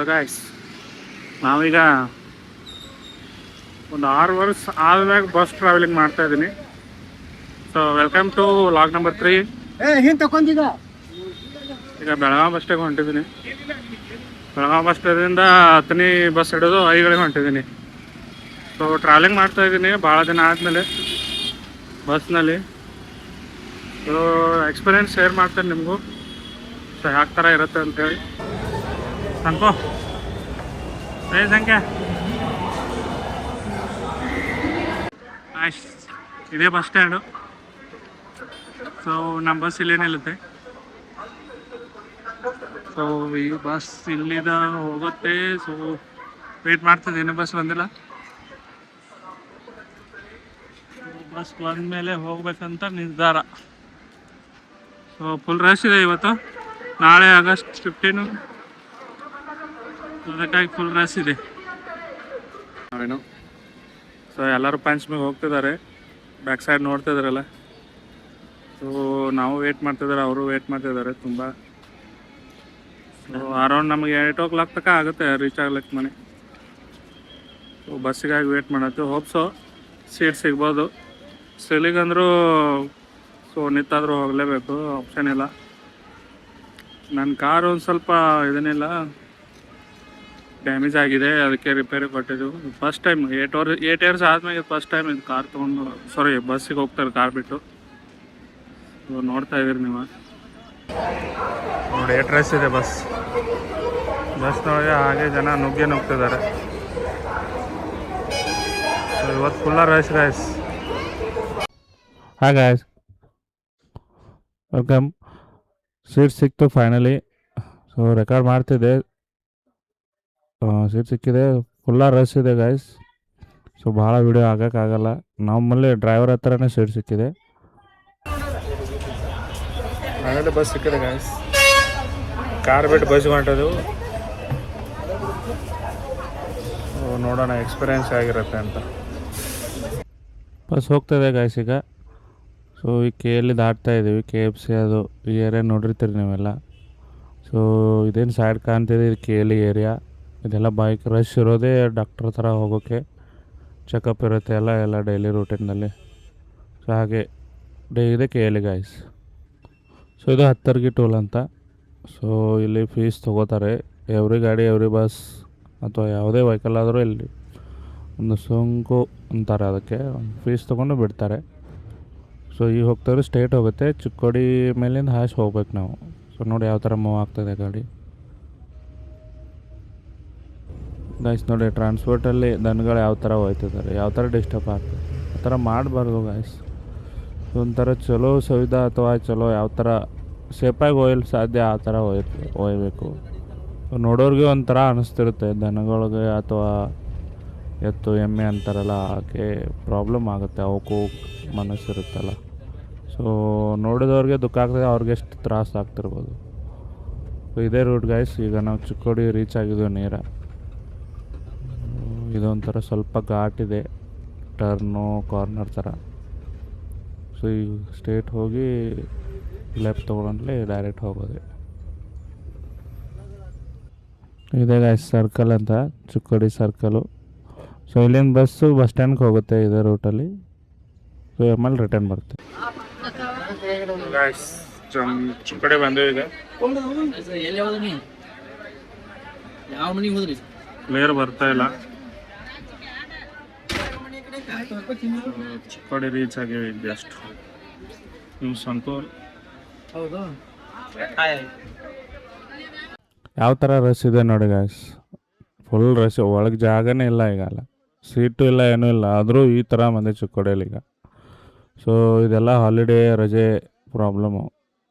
So guys ನಾವೀಗ ಒಂದು 6 ವರ್ಷ ಆದ್ಮ್ಯಾಗ ಬಸ್ ಟ್ರಾವೆಲಿಂಗ್ ಮಾಡ್ತಾ ಇದ್ದೀನಿ. So welcome to log number 3. ಈಗ ಬೆಳಗಾವಿ ಬಸ್ ಸ್ಟ್ಯಾಂಡ್ ಹೊಂಟಿದ್ದೀನಿ. ಬೆಳಗಾವಿ ಬಸ್ ಸ್ಟ್ಯಾಂಡಿಂದ ಹತ್ತನೇ ಬಸ್ ಹಿಡಿದು ಐಗಳಿಗೆ ಹೊಂಟಿದ್ದೀನಿ. ಸೊ ಟ್ರಾವೆಲಿಂಗ್ ಮಾಡ್ತಾ ಇದ್ದೀನಿ ಭಾಳ ದಿನ ಆದಮೇಲೆ ಬಸ್ನಲ್ಲಿ. ಸೊ ಎಕ್ಸ್ಪೀರಿಯೆನ್ಸ್ ಶೇರ್ ಮಾಡ್ತೇನೆ ನಿಮಗೂ. ಸೊ ಯಾವ ಥರ ಇರುತ್ತೆ ಅಂತೇಳಿ ಅನ್ಕೋ ಸಂಖ್ಯೆ ಆಯ್ತು. ಇದೇ ಬಸ್ ಸ್ಟ್ಯಾಂಡು. ಸೊ ನಮ್ಮ ಬಸ್ ಇಲ್ಲೇ ನಿಲ್ಲುತ್ತೆ. ಸೊ ಈ ಬಸ್ ಇಲ್ಲಿಂದ ಹೋಗುತ್ತೆ. ಸೊ ವೇಟ್ ಮಾಡ್ತಿದ್ದೀನಿ, ಬಸ್ ಬಂದಿಲ್ಲ. ಬಸ್ ಬಂದಮೇಲೆ ಹೋಗ್ಬೇಕಂತ ನಿರ್ಧಾರ. ಸೊ ಫುಲ್ ರಶ್ ಇದೆ ಇವತ್ತು. ನಾಳೆ ಆಗಸ್ಟ್ 15, ಅದಕ್ಕಾಗಿ ಫುಲ್ ರಶ್ ಇದೆ. ನಾವೇನು ಸೊ ಎಲ್ಲರೂ ಪಂಚಮಿಗೆ ಹೋಗ್ತಿದ್ದಾರೆ. ಬ್ಯಾಕ್ ಸೈಡ್ ನೋಡ್ತಿದ್ದಾರಲ್ಲ. ಸೊ ನಾವು ವೇಟ್ ಮಾಡ್ತಿದ್ದಾರೆ, ಅವರು ವೇಟ್ ಮಾಡ್ತಿದ್ದಾರೆ ತುಂಬ. ಸೊ ಅರೌಂಡ್ ನಮಗೆ 8 o'clock ತನಕ ಆಗುತ್ತೆ ರೀಚ್ ಆಗ್ಲಿಕ್ಕೆ ಮನೆ. ಸೊ ಬಸ್ಸಿಗಾಗಿ ವೇಟ್ ಮಾಡತ್ತೀವಿ. ಹೋಪ್ಸೋ ಸೀಟ್ ಸಿಗ್ಬೋದು. ಸಿಲಿಗಂದ್ರೂ ಸೊ ನಿಂತಾದರೂ ಹೋಗಲೇಬೇಕು, ಆಪ್ಷನ್ ಇಲ್ಲ. ನನ್ನ ಕಾರು ಒಂದು ಸ್ವಲ್ಪ ಇದನ್ನಿಲ್ಲ, ಡ್ಯಾಮೇಜ್ ಆಗಿದೆ, ಅದಕ್ಕೆ ರಿಪೇರಿ ಕೊಟ್ಟಿದ್ದೆವು. ಫಸ್ಟ್ ಟೈಮ್ 8 years ಆದಮೇಲೆ ಫಸ್ಟ್ ಟೈಮ್ ಇದು ಕಾರ್ ತೊಗೊಂಡು ಬಸ್ಸಿಗೆ ಹೋಗ್ತಾರೆ ಕಾರ್ ಬಿಟ್ಟು. ನೋಡ್ತಾ ಇದ್ದೀರಿ ನೀವು ನೋಡಿ, 8 ರಶ್ ಇದೆ ಬಸ್ನೊಳಗೆ. ಹಾಗೆ ಜನ ನುಗ್ತಿದ್ದಾರೆ. ಸೊ ಇವತ್ತು full rush guys. Hi guys, welcome. Seat ಸಿಕ್ತು ಫೈನಲಿ. ಸೊ ರೆಕಾರ್ಡ್ ಮಾಡ್ತಿದ್ದೆ. ಸೀಟ್ ಸಿಕ್ಕಿದೆ. ಫುಲ್ಲ ರಶ್ ಇದೆ ಗಾಯ್ಸ್. ಸೊ ಭಾಳ ವೀಡಿಯೋ ಆಗೋಕ್ಕಾಗಲ್ಲ. ನಮ್ಮಲ್ಲಿ ಡ್ರೈವರ್ ಹತ್ರನೇ ಸೀಟ್ ಸಿಕ್ಕಿದೆ. ಫೈನಲಿ ಬಸ್ ಸಿಕ್ಕಿದೆ ಗಾಯ್ಸ್. ಕಾರ್ ಬಿಟ್ಟು ಬಸ್ಗೆ ಹೊಂಟೋದು. ನೋಡೋಣ ಎಕ್ಸ್ಪೀರಿಯೆನ್ಸ್ ಆಗಿರುತ್ತೆ ಅಂತ. ಬಸ್ ಹೋಗ್ತಾಯಿದೆ ಗಾಯ್ಸ್ ಈಗ. ಸೊ ಈ KL ದಾಟ್ತಾ ಇದ್ದೀವಿ. KFC ಅದು ಈ ಏರಿಯಾ ನೋಡಿರ್ತೀರಿ ನೀವೆಲ್ಲ. ಸೊ ಇದೇನು ಸೈಡ್ ಕಾಣ್ತಿದೆ, ಇದು KL ಏರಿಯಾ. ಇದೆಲ್ಲ ಬೈಕ್ ರಶ್ ಇರೋದೇ ಡಾಕ್ಟ್ರ್ ಥರ ಹೋಗೋಕ್ಕೆ. ಚೆಕಪ್ ಇರುತ್ತೆ ಎಲ್ಲ ಡೈಲಿ ರೂಟೀನಲ್ಲಿ. ಸೊ ಹಾಗೆ ಇದೆ KL ಗಾಯ್ಸ್. ಸೊ ಇದು ಹತ್ತರ್ಗಿ ಟೋಲ್ ಅಂತ. ಸೊ ಇಲ್ಲಿ ಫೀಸ್ ತೊಗೋತಾರೆ. ಎವ್ರಿ ಗಾಡಿ, ಎವ್ರಿ ಬಸ್ ಅಥವಾ ಯಾವುದೇ ವೆಹಿಕಲ್ ಆದರೂ ಇಲ್ಲಿ ಒಂದು ಸೋಂಕು ಅಂತಾರೆ, ಅದಕ್ಕೆ ಫೀಸ್ ತೊಗೊಂಡು ಬಿಡ್ತಾರೆ. ಸೊ ಈಗ ಹೋಗ್ತಾರೆ, ಸ್ಟೇಟ್ ಹೋಗುತ್ತೆ. ಚಿಕ್ಕೋಡಿ ಮೇಲಿಂದ ಹಾಶ್ ಹೋಗ್ಬೇಕು ನಾವು. ಸೊ ನೋಡಿ ಯಾವ ಥರ ಮೂವ್ ಆಗ್ತದೆ ಗಾಡಿ ಗಾಯ್ಸ್. ನೋಡಿ ಟ್ರಾನ್ಸ್ಪೋರ್ಟಲ್ಲಿ ದನಗಳು ಯಾವ ಥರ ಹೋಯ್ತಿದ್ದಾರೆ, ಯಾವ ಥರ ಡಿಸ್ಟರ್ಬ್ ಆಗ್ತದೆ. ಆ ಥರ ಮಾಡಬಾರ್ದು ಗಾಯ್ಸ್. ಒಂಥರ ಚಲೋ ಸುವಿಧಾ ಅಥವಾ ಚಲೋ ಯಾವ ಥರ ಸೇಫಾಗಿ ಒಯ್ಯಲು ಸಾಧ್ಯ ಆ ಥರ ಒಯ್ಯಬೇಕು. ನೋಡೋರಿಗೆ ಒಂಥರ ಅನ್ನಿಸ್ತಿರುತ್ತೆ, ದನಗಳಿಗೆ ಅಥವಾ ಎತ್ತು ಎಮ್ಮೆ ಅಂತಾರಲ್ಲ, ಹಾಗೆ ಪ್ರಾಬ್ಲಮ್ ಆಗುತ್ತೆ. ಅವಕ್ಕೂ ಮನಸ್ಸಿರುತ್ತಲ್ಲ. ಸೊ ನೋಡಿದವ್ರಿಗೆ ದುಃಖ ಆಗ್ತದೆ, ಅವ್ರಿಗೆ ಎಷ್ಟು ತ್ರಾಸ ಆಗ್ತಿರ್ಬೋದು. ಸೊ ಇದೇ ರೂಟ್ ಗಾಯ್ಸ್. ಈಗ ನಾವು ಚಿಕ್ಕೋಡಿ ರೀಚ್ ಆಗಿದ್ದೀವಿ ನೇರ. ಇದೊಂಥರ ಸ್ವಲ್ಪ ಘಾಟ್ ಇದೆ, ಟರ್ನು ಕಾರ್ನರ್ ಥರ. ಸೊ ಈಗ ಸ್ಟ್ರೇಟ್ ಹೋಗಿ ಲೆಫ್ಟ್ ತೊಗೊಂಡ್ರೆ ಡೈರೆಕ್ಟ್ ಹೋಗೋದೆ. ಇದೆ ಗಾಯ್ಸ್ ಸರ್ಕಲ್ ಅಂತ, ಚಿಕ್ಕೋಡಿ ಸರ್ಕಲು. ಸೊ ಇಲ್ಲಿಂದ ಬಸ್ಸು ಬಸ್ ಸ್ಟ್ಯಾಂಡ್ಗೆ ಹೋಗುತ್ತೆ ಇದೇ ರೂಟಲ್ಲಿ. ಸೊ ಆಮೇಲೆ ರಿಟರ್ನ್ ಬರುತ್ತೆ ಗಾಯ್ಸ್. ಚಿಕ್ಕೋಡಿ ಬಂದು ಈಗ ಕ್ಲಿಯರ್ ಬರ್ತಾ ಇಲ್ಲ. ಚಿಕ್ಕೋಡಿ ರೀಚ್ ಆಗಿವೆ ಜಸ್ಟ್. ನೀವು ಸಂತೂರ್ ಯಾವ ಥರ ರಶ್ ಇದೆ ನೋಡಿ ಗಾಯ್ಸ್. ಫುಲ್ ರಶ್, ಒಳಗೆ ಜಾಗನೇ ಇಲ್ಲ, ಈಗಲ್ಲ ಸೀಟು ಇಲ್ಲ, ಏನೂ ಇಲ್ಲ. ಆದರೂ ಈ ಥರ ಮಂದಿ ಚಿಕ್ಕೋಡಿಯಲ್ಲಿ ಈಗ. ಸೊ ಇದೆಲ್ಲ ಹಾಲಿಡೇ ರಜೆ ಪ್ರಾಬ್ಲಮ್ಮು.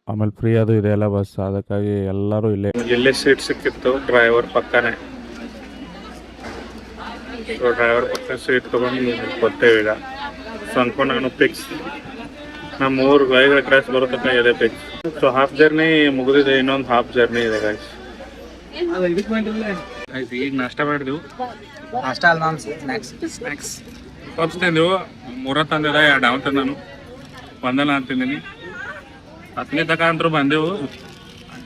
ಆಮೇಲೆ ಫ್ರೀ ಅದು ಇದೆಯಲ್ಲ ಬಸ್, ಅದಕ್ಕಾಗಿ ಎಲ್ಲರೂ ಇಲ್ಲೇ ಸೀಟ್ ಸಿಕ್ಕಿತ್ತು ಡ್ರೈವರ್ ಪಕ್ಕನೇ. ಸೊ ಡ್ರೈವರ್ ಪಕ್ಕ ಸೀಟ್ ತೊಗೊಂಡು ಕೊಡ್ತೇವೆ ಈಗ. ಸೊ ಅನ್ಕೊಂಡು ನಾನು ಫಿಕ್ಸ್ ನಮ್ಮ 3 ಗಾಯಿಗಳ ಕ್ರಾಸ್ ಬರೋತಕ್ಕ ಇದೆ ಫಿಕ್ಸ್. ಸೊ ಹಾಫ್ ಜರ್ನಿ ಮುಗಿದಿದೆ, ಇನ್ನೊಂದು ಹಾಫ್ ಜರ್ನಿ ಇದೆ ಗಾಯ್ಸ್. ಈಗ ನಾಷ್ಟ ಮಾಡಿದೆವು. ಪಪ್ಸ್ ತಿಂದೆವು. 3 ತಂದಿದೆ, 2 ಡೌನ್ ತಂದನು, ಒಂದಲ್ಲ ಅಂತಿದ್ದೀನಿ. 10ನೇ ತಕ ಅಂತರೂ ಬಂದೆವು.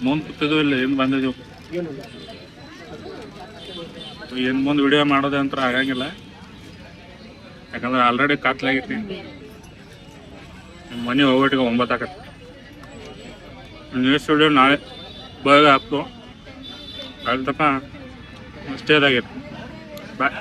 ಮುಂದೆ ಕೂತಿದ್ವು, ಇಲ್ಲಿ ಏನು ಬಂದಿದ್ದೆವು. ಏನು ಮುಂದೆ ವಿಡಿಯೋ ಮಾಡೋದೇ ಅಂತ ಆಗಂಗಿಲ್ಲ, ಯಾಕಂದ್ರೆ ಆಲ್ರೆಡಿ ಕತ್ಲಾಗೈತಿ. ಮನೆ ಹೋಗ್ಬಿಟ್ಟಿಗೆ 9 ಆಗತ್ತೆ. ನೆಕ್ಸ್ಟ್ ವಿಡಿಯೋ ನಾಳೆ ಬೇಗ ಹಾಕ್ತು. ಅಲ್ಲಿ ತನಕ ಅಷ್ಟೇ ಇದಾಗೈತಿ. ಬಾಯ್.